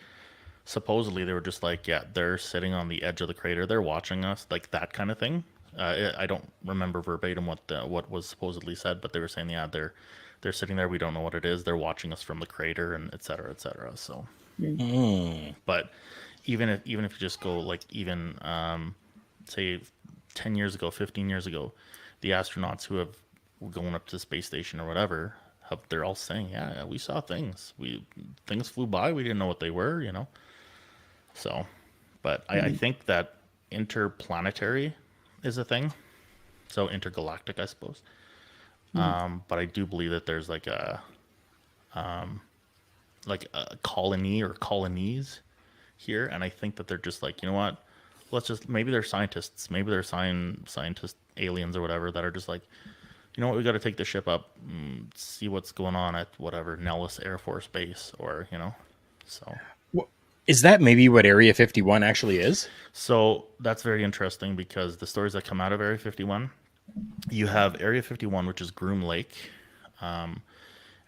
supposedly they were just like, yeah, they're sitting on the edge of the crater, they're watching us, like that kind of thing. I don't remember verbatim what was supposedly said, but they were saying, yeah, they're sitting there, we don't know what it is, they're watching us from the crater, and et cetera, et cetera. So, Mm. but even if you just go like even say 10 years ago, 15 years ago, the astronauts who have going up to the space station or whatever, they're all saying, yeah, we saw things, things flew by, we didn't know what they were, you know. So, but I think that interplanetary is a thing. So intergalactic, I suppose. But I do believe that there's like a colony or colonies here, and I think that they're just like, you know what? Let's just, maybe they're scientists, maybe they're scientist aliens or whatever that are just like, you know what? We got to take the ship up, see what's going on at whatever Nellis Air Force Base, or you know, so. Is that maybe what Area 51 actually is? So that's very interesting because the stories that come out of Area 51, you have Area 51, which is Groom Lake,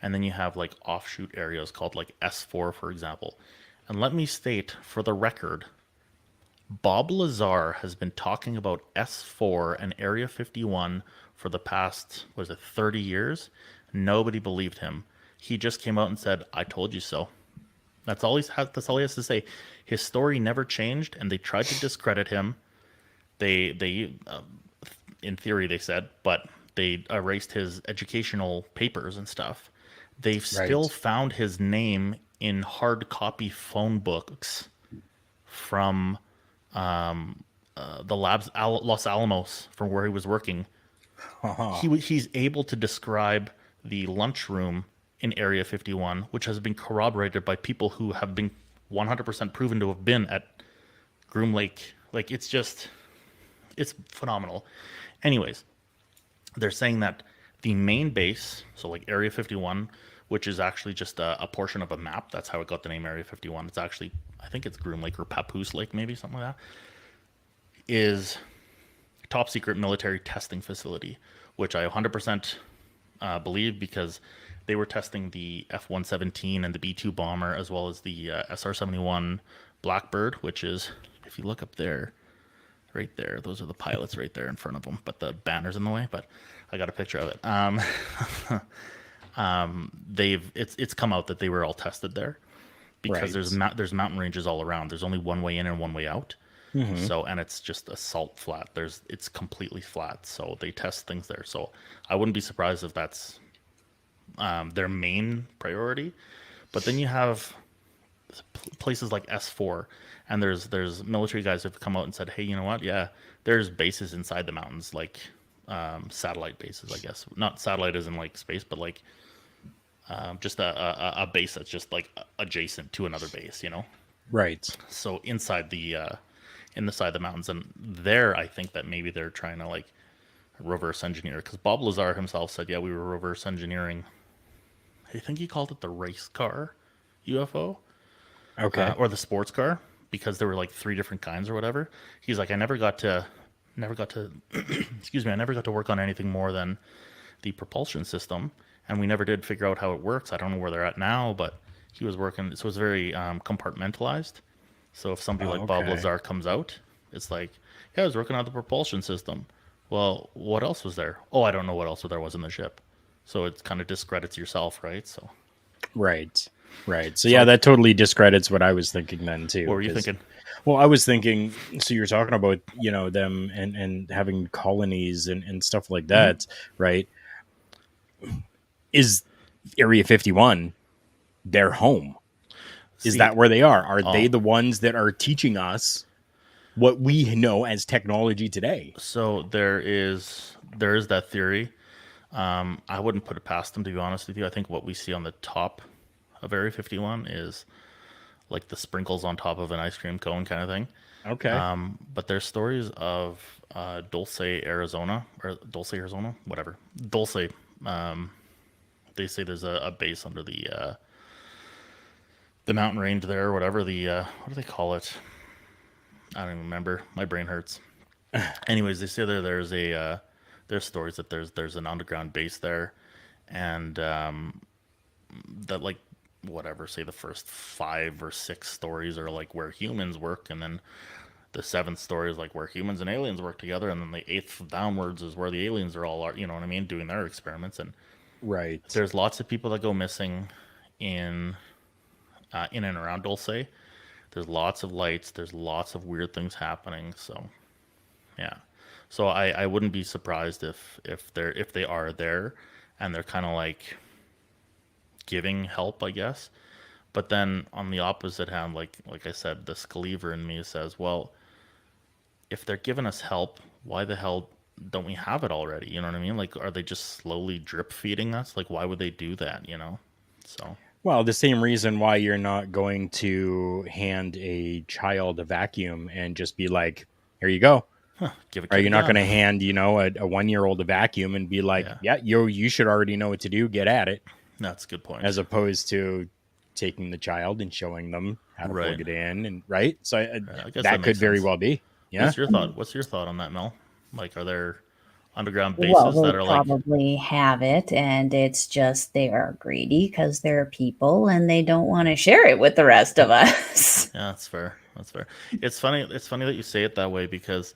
and then you have like offshoot areas called like S4, for example. And let me state for the record, Bob Lazar has been talking about S4 and Area 51 for the past, was it 30 years? Nobody believed him. He just came out and said, I told you so. That's all that's all he has to say. His story never changed, and they tried to discredit him. They in theory they said, but they erased his educational papers and stuff. They've still Right. found his name in hard copy phone books from the labs Los Alamos from where he was working. He's able to describe the lunchroom in Area 51, which has been corroborated by people who have been 100% proven to have been at Groom Lake. Like, it's phenomenal. Anyways, they're saying that the main base, so like Area 51, which is actually just a portion of a map. That's how it got the name Area 51. It's actually, I think it's Groom Lake or Papoose Lake, maybe something like that, is top secret military testing facility, which I 100% believe, because they were testing the F-117 and the B-2 bomber, as well as the SR-71 Blackbird, which is, if you look up there, right there, those are the pilots right there in front of them, but the banner's in the way, but I got a picture of it. It's come out that they were all tested there, because there's mountain ranges all around. There's only one way in and one way out. So, and it's just a salt flat. It's completely flat. So they test things there. So I wouldn't be surprised if that's their main priority. But then you have places like S4, and there's military guys who have come out and said, hey, you know what? Yeah, there's bases inside the mountains, like satellite bases, I guess. Not satellite as in like space, but like just a base that's just like adjacent to another base, you know? Right. So inside the side of the mountains, and there I think that maybe they're trying to like reverse engineer, because Bob Lazar himself said, yeah, we were reverse engineering. I think he called it the race car UFO, or the sports car, because there were like 3 different kinds or whatever. He's like, I never got to excuse me, I never got to work on anything more than the propulsion system, and we never did figure out how it works. I don't know where they're at now, but he was working, so it's very compartmentalized. So if somebody like Bob Lazar comes out, it's like, yeah, I was working on the propulsion system. Well, what else was there? Oh, I don't know what else there was in the ship. So it kind of discredits yourself, right? So Right. So yeah, that totally discredits what I was thinking then too. What were you thinking? Well, I was thinking, so you're talking about, you know, them and having colonies and stuff like that, right? Is Area 51 their home? Is that where they are? Are they the ones that are teaching us what we know as technology today? So there is that theory. I wouldn't put it past them, to be honest with you. I think what we see on the top of Area 51 is like the sprinkles on top of an ice cream cone kind of thing. Okay. But there's stories of Dulce, Arizona, whatever. Dulce. They say there's a base under the mountain range there, or whatever. What do they call it? I don't even remember. My brain hurts. Anyways, they say there's stories that there's an underground base there, and that, like, whatever, say the first 5 or 6 stories are like where humans work, and then the 7th story is like where humans and aliens work together, and then the 8th downwards is where the aliens are, you know what I mean, doing their experiments. And there's lots of people that go missing in and around Dulce. There's lots of lights. There's lots of weird things happening. So, yeah. So I wouldn't be surprised if they are there, and they're kind of like giving help, I guess. But then on the opposite hand, like I said, the Scaliever in me says, well, if they're giving us help, why the hell don't we have it already? You know what I mean? Like, are they just slowly drip feeding us? Like, why would they do that? You know? So. Well, the same reason why you're not going to hand a child a vacuum and just be like, here you go. Are you not going to hand, you know, a 1-year-old a vacuum and be like, yeah, you should already know what to do. Get at it. That's a good point. As opposed to taking the child and showing them how to plug it in, and right. So I guess that could very well be. Yeah. What's your thought on that, Mel? Like, are there underground bases that are like, probably have it, and it's just they are greedy because they're people and they don't want to share it with the rest of us. Yeah, that's fair. It's funny that you say it that way, because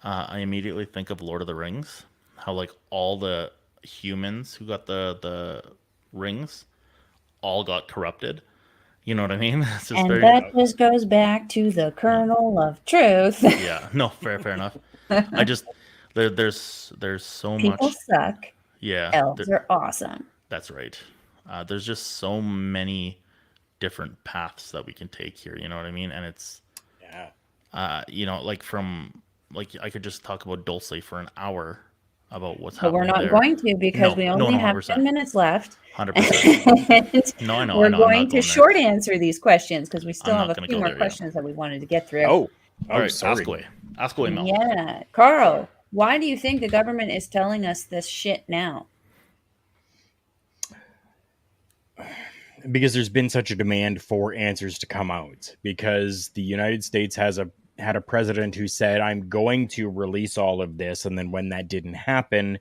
I immediately think of Lord of the Rings, how like all the humans who got the rings all got corrupted. You know what I mean? That just goes back to the kernel of truth. Yeah, no, fair enough. I just there's so much. People suck. Yeah, elves are awesome. That's right. There's just so many different paths that we can take here. You know what I mean? And it's you know, like from like I could just talk about Dulce for an hour about what's But we're happening not there. going to because we only have 100%. 10 minutes left. 100%. And No, I know. we're I'm going not to going there. short answer these questions because we still I'm have not a gonna few go more there yet. questions that we wanted to get through. Oh, All right, sorry. ask away. Ask away, Mel. Yeah. Carl, why do you think the government is telling us this shit now? Because there's been such a demand for answers to come out. Because the United States had a president who said, "I'm going to release all of this," and then when that didn't happen,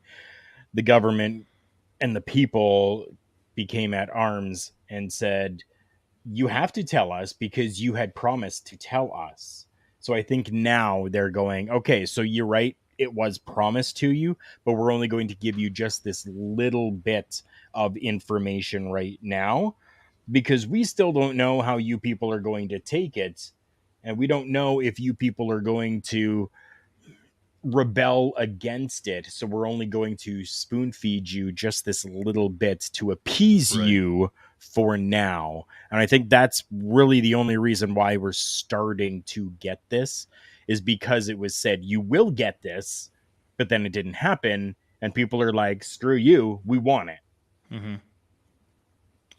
the government and the people became at arms and said, "You have to tell us because you had promised to tell us." So I think now they're going, "Okay, so you're right. It was promised to you, but we're only going to give you just this little bit of information right now because we still don't know how you people are going to take it. And we don't know if you people are going to rebel against it. So we're only going to spoon feed you just this little bit to appease Right. you for now." And I think that's really the only reason why we're starting to get this is because it was said, "You will get this," but then it didn't happen. And people are like, "Screw you. We want it." Mm-hmm.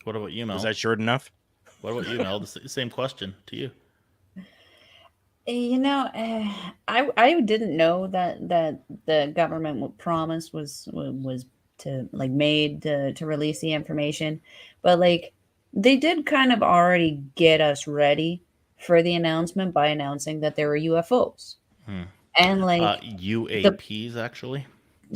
What about you, Mel? Was that short enough? What about you, Mel? The same question to you. I didn't know that the government promise was to like made to release the information, but like they did kind of already get us ready for the announcement by announcing that there were UFOs and like the UAPs actually.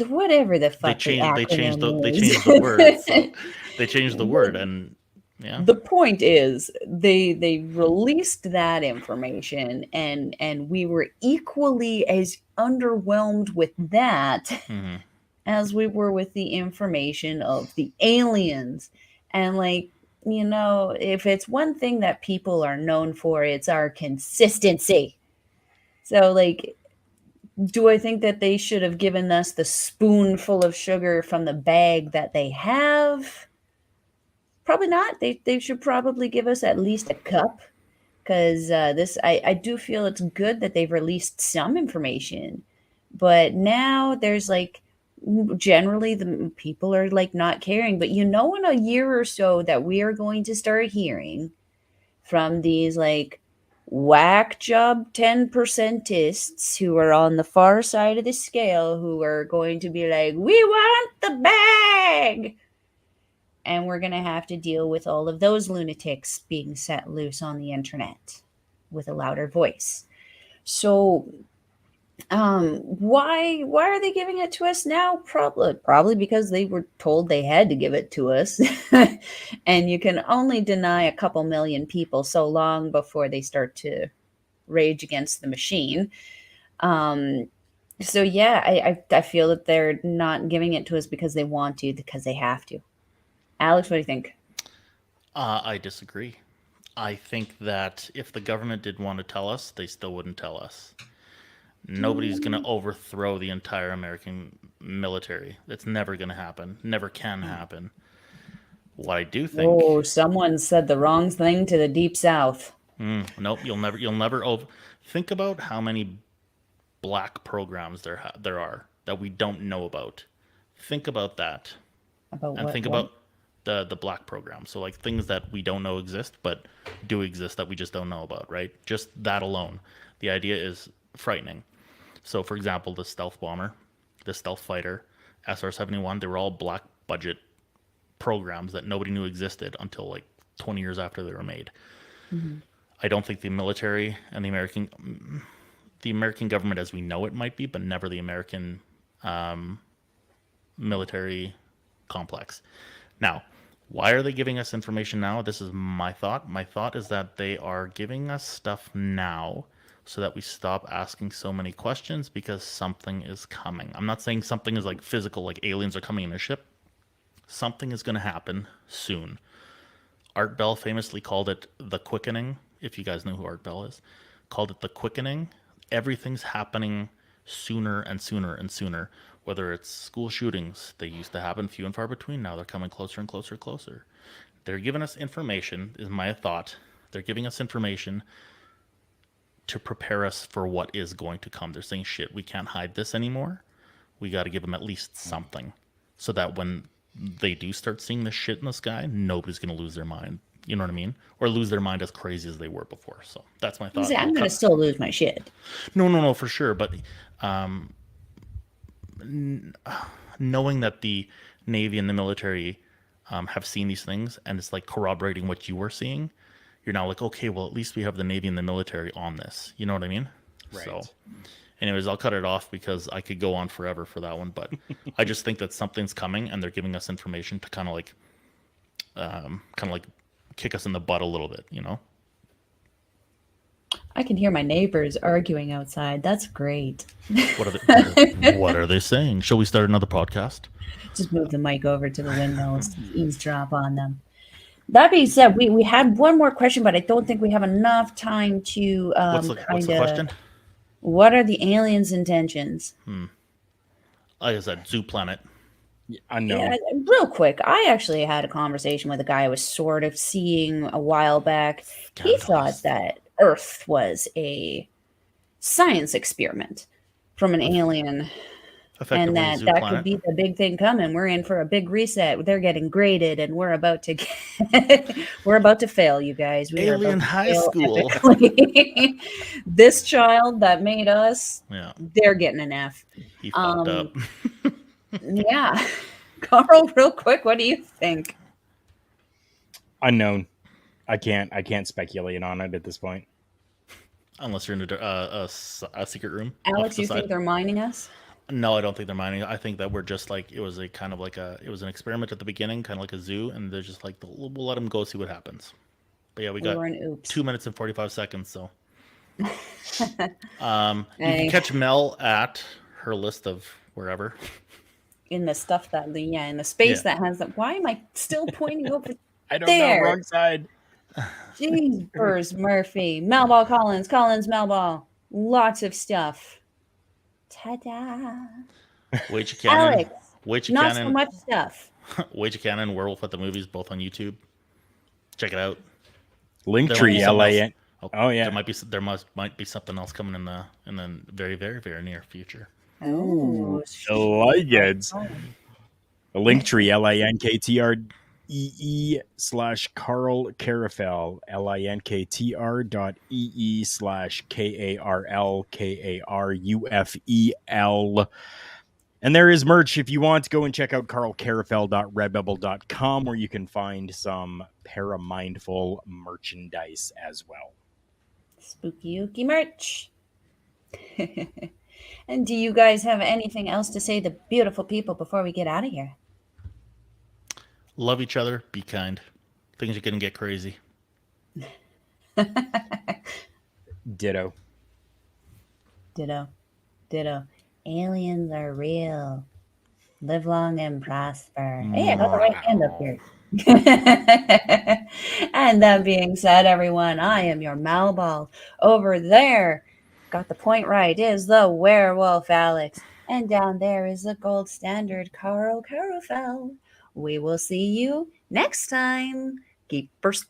whatever the They fuck the changed. They changed acronym the. They is. changed the word. So they changed the word, and yeah. The point is they released that information and we were equally as underwhelmed with that Mm-hmm. as we were with the information of the aliens. And like, if it's one thing that people are known for, it's our consistency. So like, do I think that they should have given us the spoonful of sugar from the bag that they have? Probably not. They should probably give us at least a cup because I do feel it's good that they've released some information, but now there's like generally the people are like not caring. But in a year or so that we are going to start hearing from these like whack job 10%ists who are on the far side of the scale who are going to be like, we want the bag. And we're going to have to deal with all of those lunatics being set loose on the internet with a louder voice. So, why are they giving it to us now? Probably because they were told they had to give it to us. And you can only deny a couple million people so long before they start to rage against the machine. So yeah, I feel that they're not giving it to us because they want to, because they have to. Alex, what do you think? I disagree. I think that if the government did want to tell us, they still wouldn't tell us. Nobody's going to overthrow the entire American military. That's never going to happen. Never can happen. What I do think. Oh, someone said the wrong thing to the Deep South. Nope, you'll never think about how many black programs there are that we don't know about. Think about that. About And what? think What? about the black program. So like things that we don't know exist but do exist that we just don't know about, right? Just that alone. The idea is frightening. So for example, the stealth bomber, the stealth fighter, SR-71, they were all black budget programs that nobody knew existed until like 20 years after they were made. Mm-hmm. I don't think the military and the American government as we know it might be, but never the American military complex. Now, why are they giving us information now? This is my thought. My thought is that they are giving us stuff now so that we stop asking so many questions because something is coming. I'm not saying something is like physical, like aliens are coming in a ship. Something is going to happen soon. Art Bell famously called it the quickening. If you guys know who Art Bell is, called it the quickening. Everything's happening sooner and sooner and sooner. Whether it's school shootings, they used to happen few and far between. Now they're coming closer and closer and closer. They're giving us information, is my thought. They're giving us information to prepare us for what is going to come. They're saying, shit, we can't hide this anymore. We got to give them at least something so that when they do start seeing this shit in the sky, nobody's going to lose their mind. You know what I mean? Or lose their mind as crazy as they were before. So that's my thought. I'm going to still lose my shit. No, for sure. But knowing that the Navy and the military have seen these things, and it's like corroborating what you were seeing, you're now like, okay, well, at least we have the Navy and the military on this. You know what I mean? Right. So, anyways, I'll cut it off because I could go on forever for that one. But I just think that something's coming, and they're giving us information to kind of like kick us in the butt a little bit, you know? I can hear my neighbors arguing outside. That's great. What are they saying? Shall we start another podcast? Just move the mic over to the windows, eavesdrop on them. That being said, we had one more question, but I don't think we have enough time to What's the question? What are the aliens' intentions? Like I said, zoo planet. Unknown. Yeah, real quick, I actually had a conversation with a guy I was sort of seeing a while back. He thought that Earth was a science experiment from an alien, and that could be the big thing coming. We're in for a big reset. They're getting graded, and we're about to we're about to fail, you guys. Alien high school. This child that made us, they're getting an F. He fucked up. Yeah. Karl, real quick, what do you think? Unknown. I can't speculate on it at this point. Unless you're in a secret room. Alex, you think they're mining us? No, I don't think they're mining. I think that we're just like, it was an experiment at the beginning, kind of like a zoo, and they're just like, we'll let them go see what happens. But yeah, we got 2 minutes and 45 seconds, so. You can catch Mel at her list of wherever. In the stuff that in the space that has that. Why am I still pointing over I don't there? know, wrong side. Jeepers, Murphy. Melball Collins, Melball. Lots of stuff. Ta-da. Uechicannon. Alex, Uechicannon. not so much stuff. Uechicannon, Werewolf at the Movies, both on YouTube. Check it out. Linktree, LA. Oh yeah. There might be something else coming in the very, very, very near future. Oh, I like it. Linktree, linktr.ee/Karl Karufel, linktr.ee/KarlKarufel. And there is merch if you want to go and check out karlkarufel.redbubble.com, where you can find some Paramindful merchandise as well. Spooky-Ooky merch. And do you guys have anything else to say to beautiful people before we get out of here? Love each other. Be kind. Things are going to get crazy. Ditto. Aliens are real. Live long and prosper. Hey, I got the right hand up here. And that being said, everyone, I am your Melball. Over there, got the point right, is the werewolf Alex. And down there is the gold standard Karl Karufel. We will see you next time. Keep her spooky.